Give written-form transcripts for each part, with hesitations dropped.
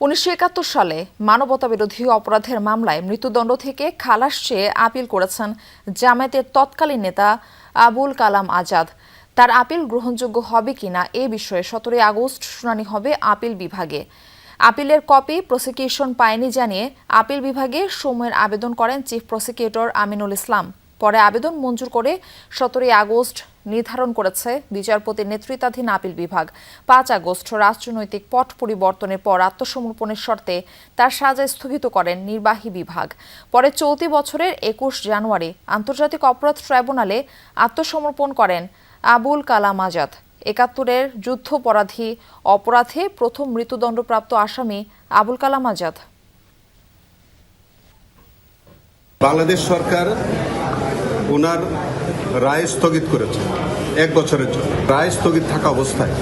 1971 সালে মানবতাবিরোধী অপরাধের মামলায় মৃত্যুদণ্ড থেকে খালাস চেয়ে আপিল করেছেন জামায়াতের তৎকালীন নেতা আবুল কালাম আজাদ। তার আপিল গ্রহণযোগ্য হবে কিনা এ বিষয়ে 17 আগস্ট শুনানি হবে আপিল বিভাগে। আপিলের কপি প্রসিকিউশন পায়নি জানিয়ে আপিল বিভাগে সময়ের আবেদন করেন চিফ প্রসিকিউটর আমিনুল ইসলাম। পরে আবেদন মঞ্জুর করে 17 আগস্ট নির্ধারণ করেছে বিচারপতির নেতৃত্বাধীন আপিল বিভাগ। 5 আগস্ট রাজনৈতিক পট পরিবর্তনের পর আত্মসমর্পণের শর্তে তার সাজা স্থগিত করেন নির্বাহী বিভাগ। পরে চলতি বছরের 21 জানুয়ারি আন্তর্জাতিক অপরাধ ট্রাইব্যুনালে আত্মসমর্পণ করেন আবুল কালাম আজাদ। 71-এর যুদ্ধাপরাধী অপরাধে প্রথম মৃত্যুদণ্ডপ্রাপ্ত আসামি আবুল কালাম আজাদ। বাংলাদেশ সরকার ওনার রায় স্থগিত করেছে 1 বছরের জন্য। রায় স্থগিত থাকা অবস্থায়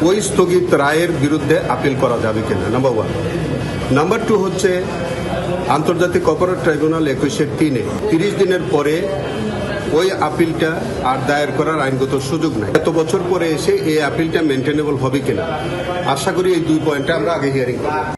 ওই স্থগিত রায়ের বিরুদ্ধে আপিল করা যাবে কিনা, নাম্বার 1। নাম্বার 2 হচ্ছে আন্তর্জাতিক অপরাধ ট্রাইব্যুনাল 21-3-এ 30 দিনের পরে ওই আপিলটা আর দায়ের করার আইনগত সুযোগ নাই। এত বছর পরে এসে এই আপিলটা মেনটেনেবল হবে কিনা, আশা করি এই 2 পয়েন্টে আমরা আগে হিয়ারিং করব।